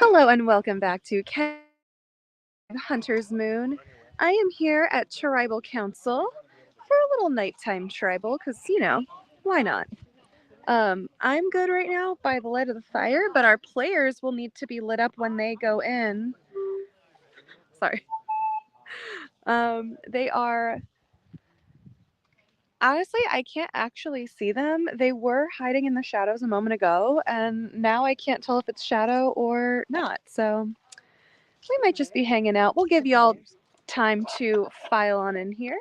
Hello and welcome back to Hunter's Moon. I am here at Tribal Council for a little nighttime tribal because, why not? I'm good right now by the light of the fire, but our players will need to be lit up when they go in. Sorry. They are. Honestly, I can't actually see them. They were hiding in the shadows a moment ago, and now I can't tell if it's shadow or not. So we might just be hanging out. We'll give y'all time to file on in here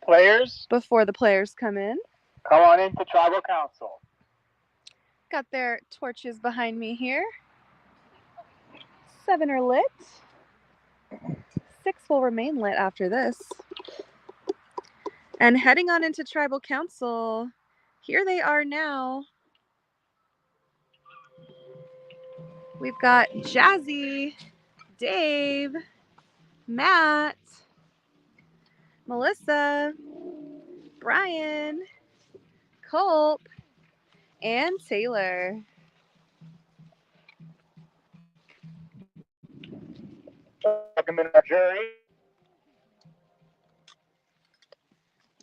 Players, before the players come in. come on into Tribal Council. Got their torches behind me here. 7 are lit. 6 will remain lit after this. And heading on into Tribal Council, here they are now. We've got Jazzy, Dave, Matt, Melissa, Brian, Colt, and Taylor. Welcome in our jury.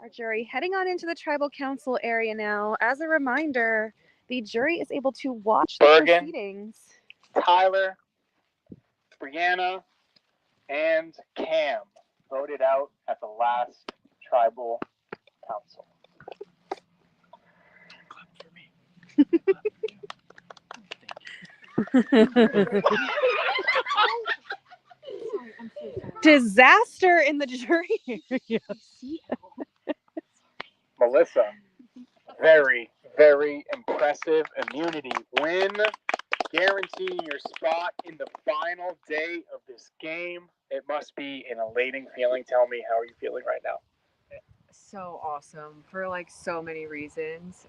Our jury heading on into the Tribal Council area now. As a reminder, the jury is able to watch the Bergen, proceedings. Tyler, Brianna, and Cam voted out at the last Tribal Council. Disaster in the jury area. Melissa, very, very impressive immunity win, guaranteeing your spot in the final day of this game. It must be an elating feeling. Tell me, how are you feeling right now? So awesome for so many reasons.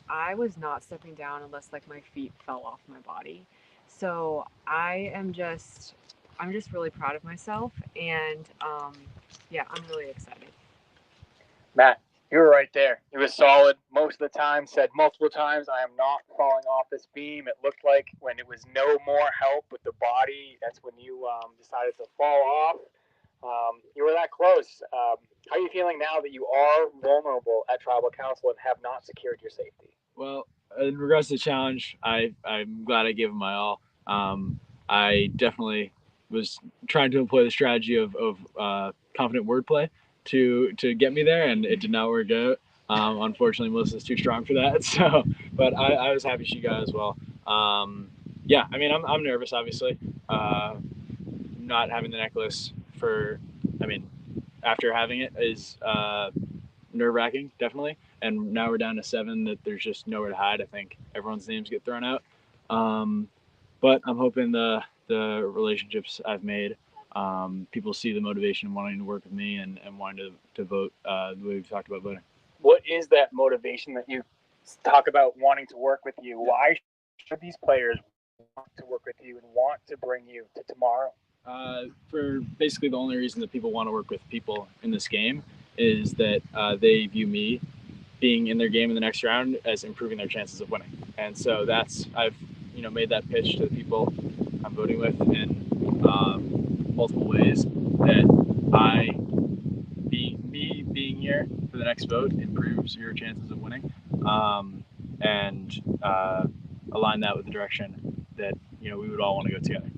I was not stepping down unless my feet fell off my body. So I'm just really proud of myself, and yeah, I'm really excited. Matt, you were right there. It was solid most of the time, said multiple times, I am not falling off this beam. It looked like when it was no more help with the body, that's when you decided to fall off. You were that close. How are you feeling now that you are vulnerable at Tribal Council and have not secured your safety? Well, in regards to the challenge, I'm glad I gave it my all. I definitely was trying to employ the strategy of confident wordplay to get me there, and it did not work out. Unfortunately, Melissa's too strong for that. So, but I was happy she got as well. Yeah, I mean, I'm nervous, obviously. Not having the necklace after having it is nerve wracking, definitely. And now we're down to 7 that there's just nowhere to hide. I think everyone's names get thrown out. But I'm hoping the relationships I've made, people see the motivation wanting to work with me and wanting to vote the way we've talked about voting. What is that motivation that you talk about wanting to work with you? Why should these players want to work with you and want to bring you to tomorrow? For basically the only reason that people want to work with people in this game is that they view me being in their game in the next round as improving their chances of winning. And so I've made that pitch to the people I'm voting with in multiple ways that being here for the next vote improves your chances of winning, and align that with the direction that we would all want to go together.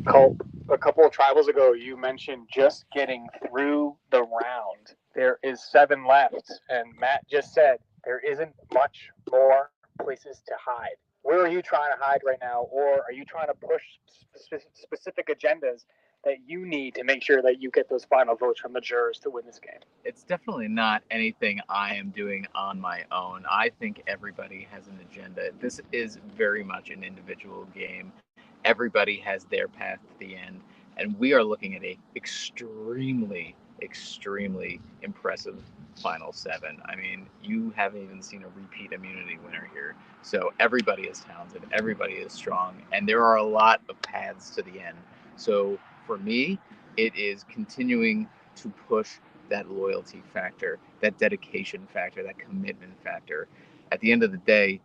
Colt, a couple of tribals ago, you mentioned just getting through the round. There is 7 left, and Matt just said there isn't much more places to hide. Where are you trying to hide right now, or are you trying to push specific agendas that you need to make sure that you get those final votes from the jurors to win this game? It's definitely not anything I am doing on my own. I think everybody has an agenda. This is very much an individual game. Everybody has their path to the end, and we are looking at a extremely impressive final 7. I mean, you haven't even seen a repeat immunity winner here. So everybody is talented, everybody is strong, and there are a lot of paths to the end. So for me, it is continuing to push that loyalty factor, that dedication factor, that commitment factor. At the end of the day,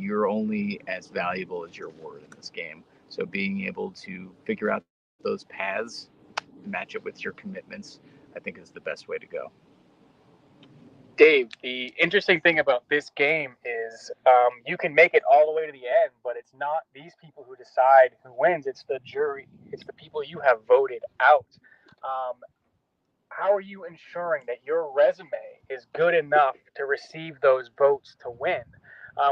you're only as valuable as your word in this game. So being able to figure out those paths, match it with your commitments, I think is the best way to go. Dave, the interesting thing about this game is you can make it all the way to the end, but it's not these people who decide who wins. It's the jury. It's the people you have voted out. Um, how are you ensuring that your resume is good enough to receive those votes to win?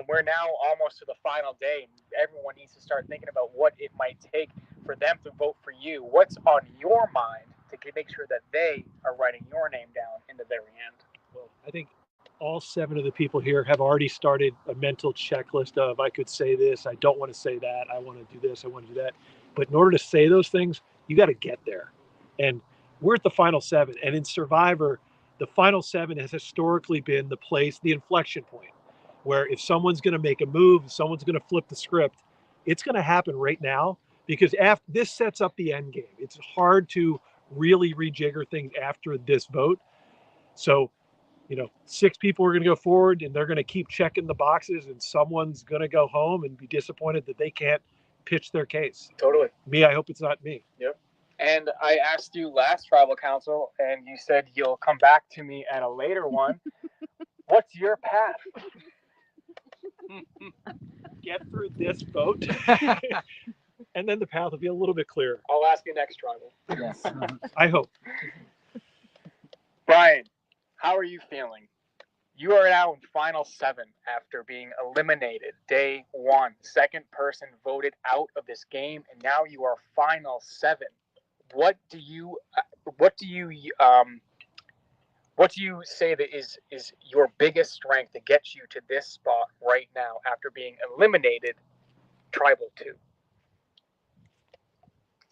We're now almost to the final day, and everyone needs to start thinking about what it might take for them to vote for you. What's on your mind to make sure that they are writing your name down in the very end? Well, I think all 7 of the people here have already started a mental checklist of I could say this, I don't want to say that, I want to do this, I want to do that. But in order to say those things, you got to get there. And we're at the final 7. And in Survivor, the final 7 has historically been the place, the inflection point, where if someone's going to make a move, if someone's going to flip the script, it's going to happen right now because after this sets up the end game. It's hard to really rejigger things after this vote. So 6 people are going to go forward and they're going to keep checking the boxes and someone's going to go home and be disappointed that they can't pitch their case. Totally. Me, I hope it's not me. Yep. And I asked you last tribal council, and you said you'll come back to me at a later one. What's your path? Get through this vote, and then the path will be a little bit clearer. I'll ask you next tribal. Yes. I hope. Brian, how are you feeling? You are now in final 7 after being eliminated day 1. Second person voted out of this game, and now you are final 7. What do you say that is your biggest strength to get you to this spot right now after being eliminated tribal 2?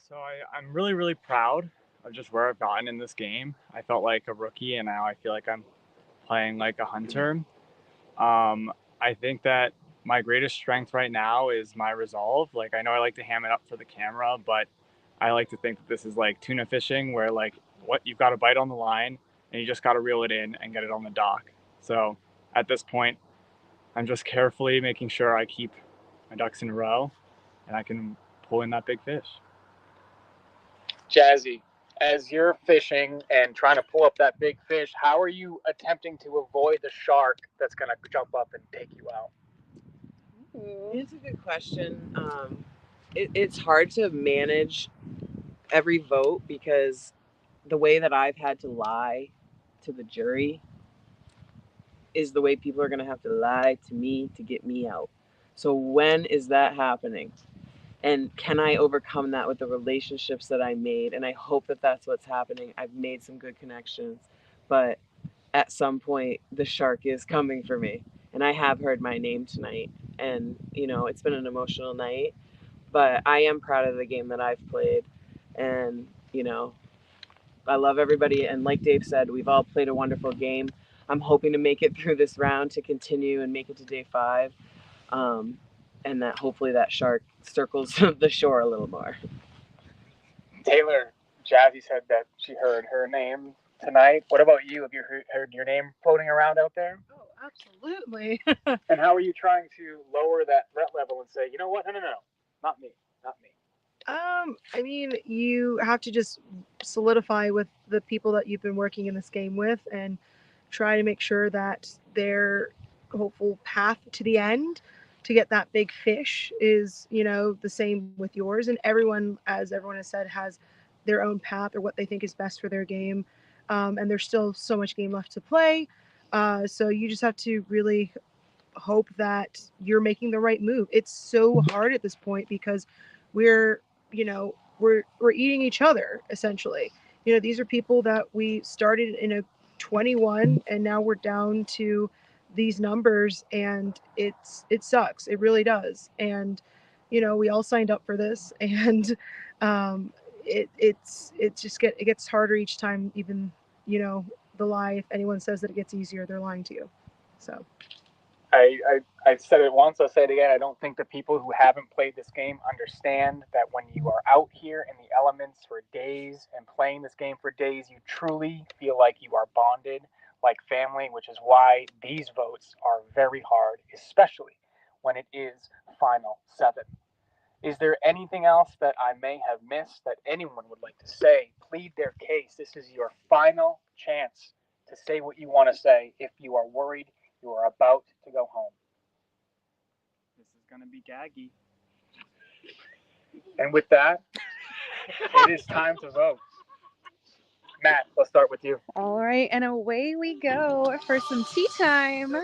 So I'm really, really proud of just where I've gotten in this game. I felt like a rookie, and now I feel like I'm playing like a hunter. I think that my greatest strength right now is my resolve. Like, I know I like to ham it up for the camera, but I like to think that this is like tuna fishing, where like what you've got to bite on the line and you just got to reel it in and get it on the dock. So at this point, I'm just carefully making sure I keep my ducks in a row and I can pull in that big fish. Jazzy, as you're fishing and trying to pull up that big fish, how are you attempting to avoid the shark that's going to jump up and take you out? It's a good question. It's hard to manage every vote because the way that I've had to lie to the jury is the way people are going to have to lie to me to get me out. So when is that happening? And can I overcome that with the relationships that I made? And I hope that that's what's happening. I've made some good connections, but at some point the shark is coming for me. And I have heard my name tonight, and it's been an emotional night, but I am proud of the game that I've played. And I love everybody, and like Dave said, we've all played a wonderful game. I'm hoping to make it through this round to continue and make it to day 5, and that hopefully that shark circles the shore a little more. Taylor, Jazzy said that she heard her name tonight. What about you? Have you heard your name floating around out there? Oh, absolutely. And how are you trying to lower that threat level and say, you know what? No, not me, not me. I mean, you have to just solidify with the people that you've been working in this game with and try to make sure that their hopeful path to the end to get that big fish is, the same with yours. And everyone, as everyone has said, has their own path or what they think is best for their game. And there's still so much game left to play. So you just have to really hope that you're making the right move. It's so hard at this point because we're we're eating each other essentially. These are people that we started in a 21 and now we're down to these numbers, and it sucks. It really does. And we all signed up for this, and it gets harder each time. Even the lie, if anyone says that it gets easier, they're lying to you. So I said it once, I'll say it again. I don't think the people who haven't played this game understand that when you are out here in the elements for days and playing this game for days, you truly feel like you are bonded like family, which is why these votes are very hard, especially when it is final 7. Is there anything else that I may have missed that anyone would like to say? Plead their case. This is your final chance to say what you want to say if you are worried you are about to go home. This is going to be gaggy. And with that, it is time to vote. Matt, let's start with you. All right, and away we go for some tea time.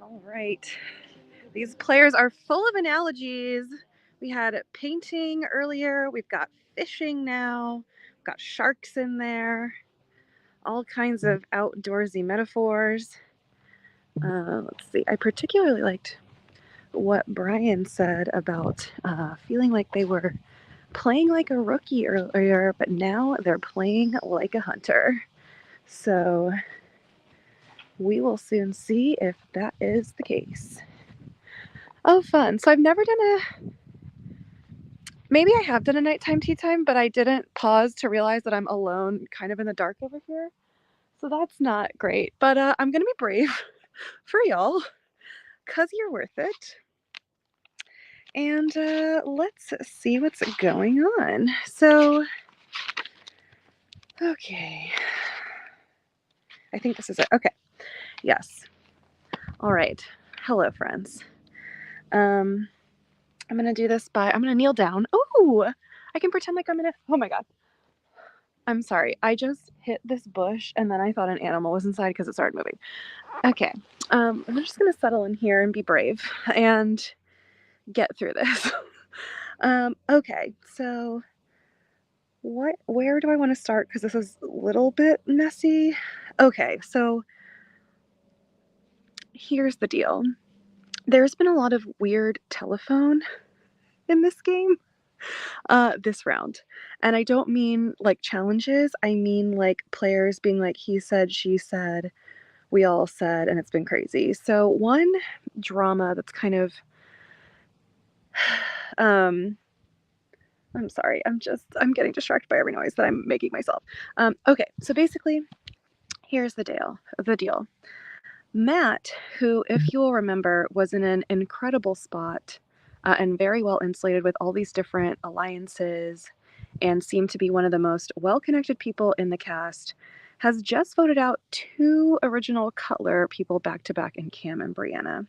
All right. These players are full of analogies. We had painting earlier. We've got fishing now. We've got sharks in there. All kinds of outdoorsy metaphors. Let's see. I particularly liked what Brian said about feeling like they were playing like a rookie earlier, but now they're playing like a hunter. So we will soon see if that is the case. Oh, fun. So I've never done maybe I have done a nighttime tea time, but I didn't pause to realize that I'm alone kind of in the dark over here. So that's not great. But I'm going to be brave for y'all because you're worth it. And let's see what's going on. So, okay. I think this is it. Okay. Yes. All right. Hello, friends. I'm going to do this I'm going to kneel down. Oh, I can pretend like I'm in a, oh my God. I'm sorry. I just hit this bush and then I thought an animal was inside because it started moving. Okay. I'm just going to settle in here and be brave and get through this. Okay. So where do I want to start? Because this is a little bit messy. Okay. So here's the deal. There's been a lot of weird telephone in this game. This round. And I don't mean like challenges. I mean like players being like, he said, she said, we all said, and it's been crazy. So one drama that's kind of, I'm sorry, I'm getting distracted by every noise that I'm making myself. Okay, so basically, here's the deal. Matt, who, if you'll remember, was in an incredible spot and very well insulated with all these different alliances and seemed to be one of the most well-connected people in the cast, has just voted out 2 original Cutler people back-to-back in Cam and Brianna.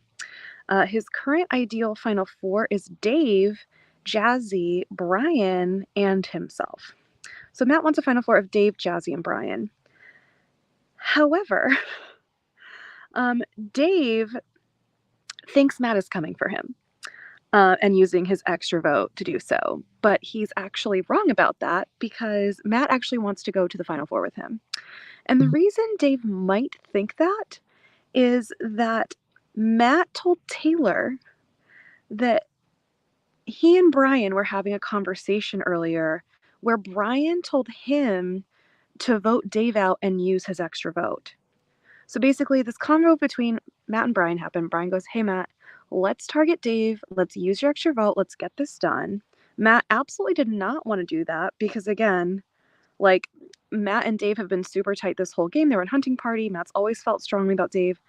His current ideal final 4 is Dave, Jazzy, Brian, and himself. So Matt wants a final 4 of Dave, Jazzy, and Brian. However, Dave thinks Matt is coming for him and using his extra vote to do so. But he's actually wrong about that because Matt actually wants to go to the final 4 with him. And the reason Dave might think that is that Matt told Taylor that he and Brian were having a conversation earlier where Brian told him to vote Dave out and use his extra vote. So basically, this convo between Matt and Brian happened. Brian goes, hey, Matt, let's target Dave. Let's use your extra vote. Let's get this done. Matt absolutely did not want to do that because, again, like, Matt and Dave have been super tight this whole game. They were in hunting party. Matt's always felt strongly about Dave.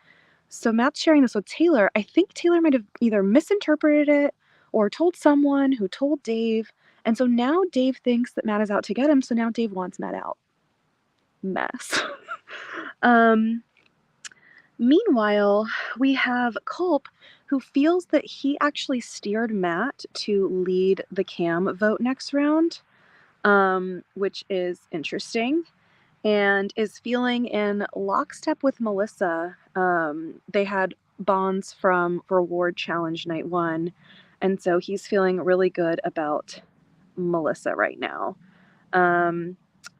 So Matt's sharing this with Taylor. I think Taylor might have either misinterpreted it or told someone who told Dave. And so now Dave thinks that Matt is out to get him. So now Dave wants Matt out. Mess. Meanwhile, we have Culp, who feels that he actually steered Matt to lead the Cam vote next round, which is interesting, and is feeling in lockstep with Melissa. They had bonds from Reward Challenge Night 1, and so he's feeling really good about Melissa right now.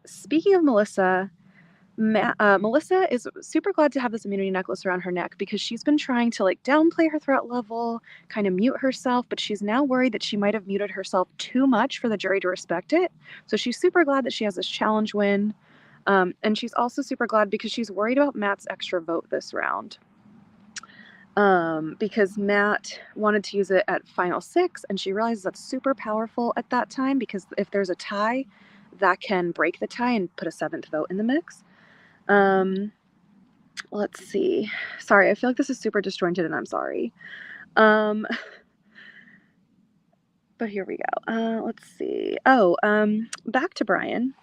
Speaking of Melissa, Melissa is super glad to have this immunity necklace around her neck because she's been trying to like downplay her threat level, kind of mute herself, but she's now worried that she might have muted herself too much for the jury to respect it. So she's super glad that she has this challenge win. And she's also super glad because she's worried about Matt's extra vote this round. Because Matt wanted to use it at final 6, and she realizes that's super powerful at that time because if there's a tie, that can break the tie and put a 7th vote in the mix. let's see. Sorry, I feel like this is super disjointed and I'm sorry. But here we go. Let's see. Back to Brian.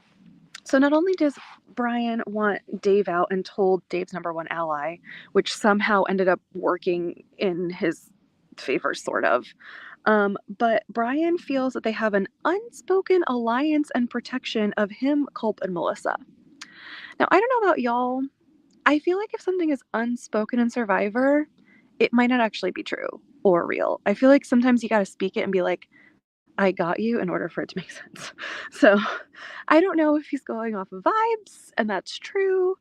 So not only does Brian want Dave out and told Dave's number one ally, which somehow ended up working in his favor, sort of, but Brian feels that they have an unspoken alliance and protection of him, Culp, and Melissa. Now, I don't know about y'all. I feel like if something is unspoken in Survivor, it might not actually be true or real. I feel like sometimes you got to speak it and be like, I got you in order for it to make sense. So I don't know if he's going off of vibes and that's true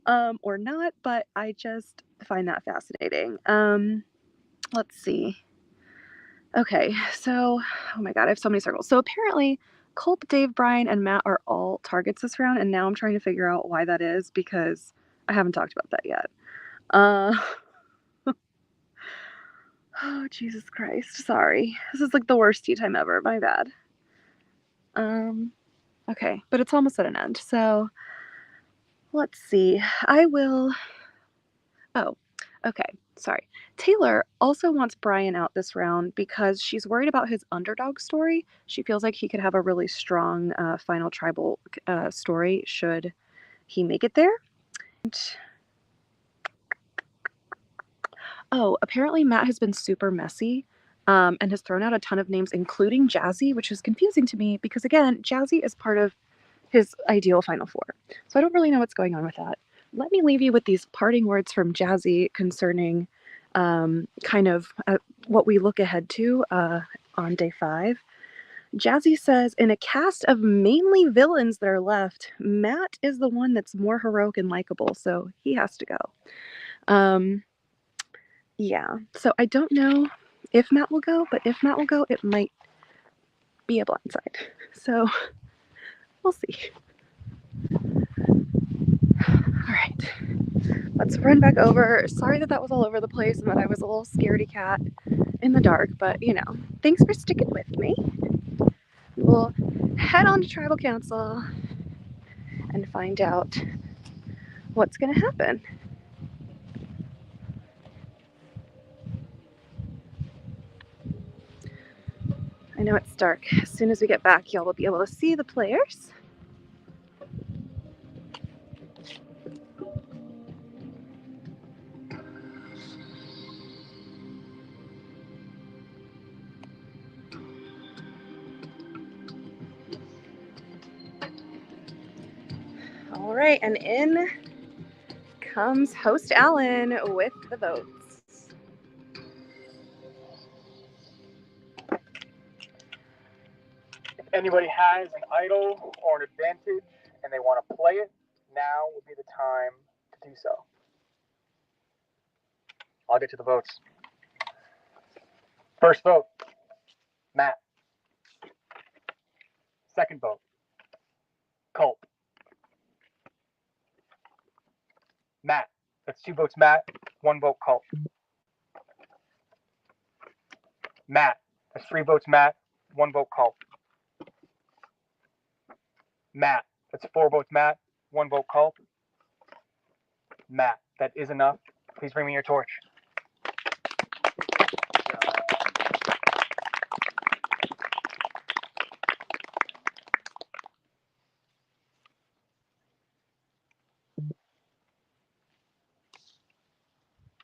or not, but I just find that fascinating. Let's see. Okay, so, oh my God, I have so many circles. So apparently, Culp, Dave, Brian, and Matt are all targets this round, and now I'm trying to figure out why that is because I haven't talked about that yet. Oh, Jesus Christ. Sorry. This is like the worst tea time ever. My bad. Okay, but it's almost at an end. So let's see. Oh, okay. Sorry. Taylor also wants Brian out this round because she's worried about his underdog story. She feels like he could have a really strong final tribal story should he make it there. Oh, apparently Matt has been super messy and has thrown out a ton of names, including Jazzy, which is confusing to me because, again, Jazzy is part of his ideal Final Four. So I don't really know what's going on with that. Let me leave you with these parting words from Jazzy concerning kind of what we look ahead to on day 5. Jazzy says, in a cast of mainly villains that are left, Matt is the one that's more heroic and likable, so he has to go. Yeah, so I don't know if Matt will go, but if Matt will go, it might be a blindside. So we'll see. All right, let's run back over. Sorry that was all over the place and that I was a little scaredy cat in the dark, but you know, thanks for sticking with me. We'll head on to Tribal Council and find out what's going to happen. I know it's dark. As soon as we get back, y'all will be able to see the players. All right, and in comes host Alan with the votes. If anybody has an idol or an advantage and they want to play it, now would be the time to do so. I'll get to the votes. First vote, Matt. Second vote, Culp. Matt. That's 2 votes Matt, 1 vote Culp. Matt. That's 3 votes Matt, 1 vote Culp. Matt. That's 4 votes Matt, 1 vote Culp. Matt. That is enough. Please bring me your torch.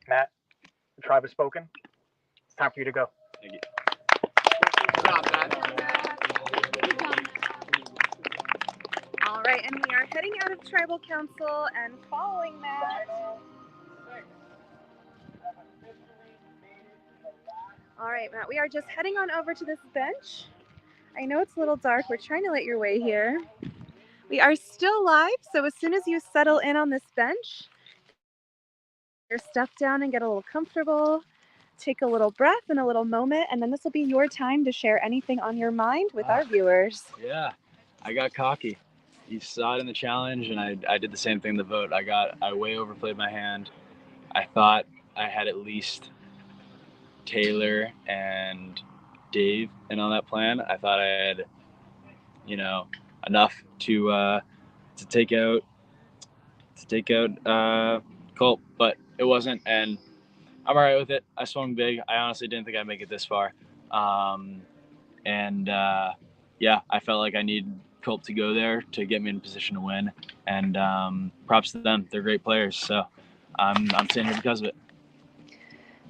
Matt, the tribe has spoken. It's time for you to go. Thank you. Good job, Matt. All right, and we are heading out of Tribal Council and following Matt. All right, Matt, we are just heading on over to this bench. I know it's a little dark. We're trying to let your way here. We are still live, so as soon as you settle in on this bench, your stuff down and get a little comfortable, take a little breath and a little moment, and then this will be your time to share anything on your mind with our viewers. Yeah, I got cocky. You saw it in the challenge, and I did the same thing in the vote. I way overplayed my hand. I thought I had at least Taylor and Dave in on that plan. I thought I had, enough to take out Colt, but it wasn't, and I'm all right with it. I swung big. I honestly didn't think I'd make it this far. And yeah, I felt like I needed Colt to go there to get me in a position to win. And props to them. They're great players. So I'm sitting here because of it.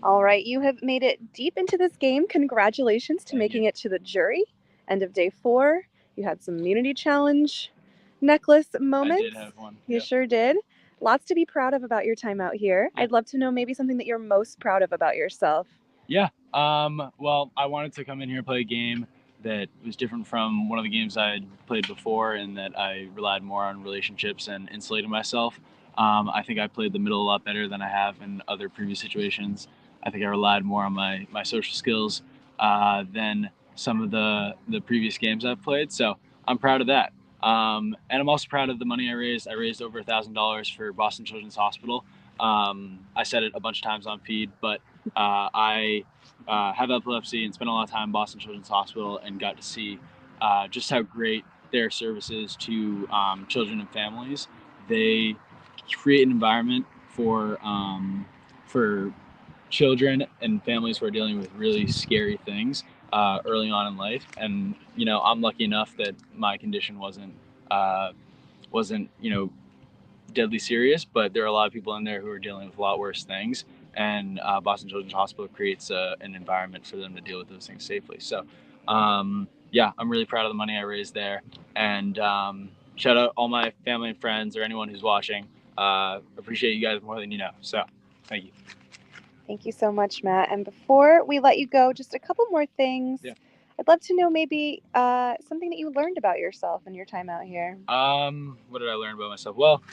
All right, you have made it deep into this game. Congratulations to Thank making you. it to the jury. End of day 4. You had some immunity challenge necklace moments. I did have one. You Yep. sure did. Lots to be proud of about your time out here. Yeah. I'd love to know maybe something that you're most proud of about yourself. Yeah. Well, I wanted to come in here and play a game that was different from one of the games I had played before, and that I relied more on relationships and insulating myself. I think I played the middle a lot better than I have in other previous situations. I think I relied more on my social skills than some of the previous games I've played. So I'm proud of that. And I'm also proud of the money I raised. I raised over $1,000 for Boston Children's Hospital. I said it a bunch of times on feed, but I have epilepsy and spent a lot of time in Boston Children's Hospital and got to see just how great their service is to children and families. They create an environment for children and families who are dealing with really scary things early on in life. And I'm lucky enough that my condition wasn't deadly serious, but there are a lot of people in there who are dealing with a lot worse things. And Boston Children's Hospital creates an environment for them to deal with those things safely. So, yeah, I'm really proud of the money I raised there. And shout out all my family and friends or anyone who's watching. Appreciate you guys more than you know. So, thank you. Thank you so much, Matt. And before we let you go, just a couple more things. Yeah. I'd love to know maybe something that you learned about yourself in your time out here. What did I learn about myself? Well,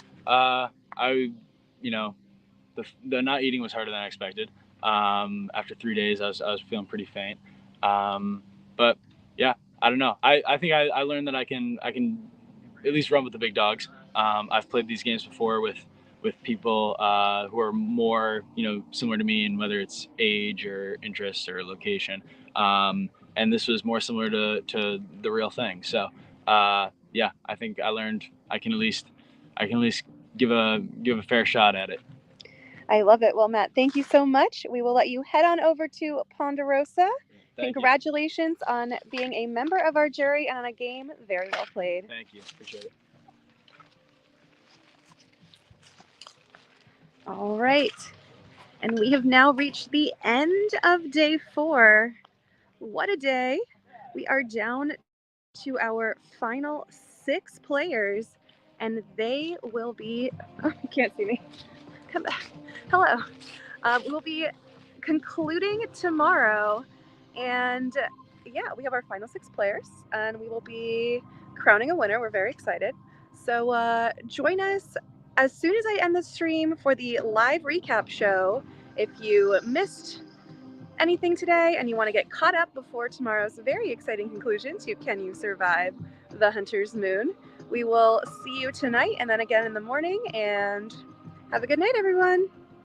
the not eating was harder than I expected. After 3 days, I was feeling pretty faint. But yeah, I don't know. I think I learned that I can at least run with the big dogs. I've played these games before with people who are more similar to me, and whether it's age or interest or location. And this was more similar to the real thing. So yeah, I think I learned I can at least give a fair shot at it. I love it. Well, Matt, thank you so much. We will let you head on over to Ponderosa. Congratulations on being a member of our jury and on a game very well played. Thank you. Appreciate it. All right. And we have now reached the end of day 4. What a day. We are down to our final 6 players, and they will be, oh, you can't see me. Come back. Hello. We'll be concluding tomorrow, and yeah, we have our final 6 players, and we will be crowning a winner. We're very excited. So join us as soon as I end the stream for the live recap show. If you missed anything today and you want to get caught up before tomorrow's very exciting conclusion to Can You Survive the Hunter's Moon, we will see you tonight and then again in the morning, and have a good night, everyone.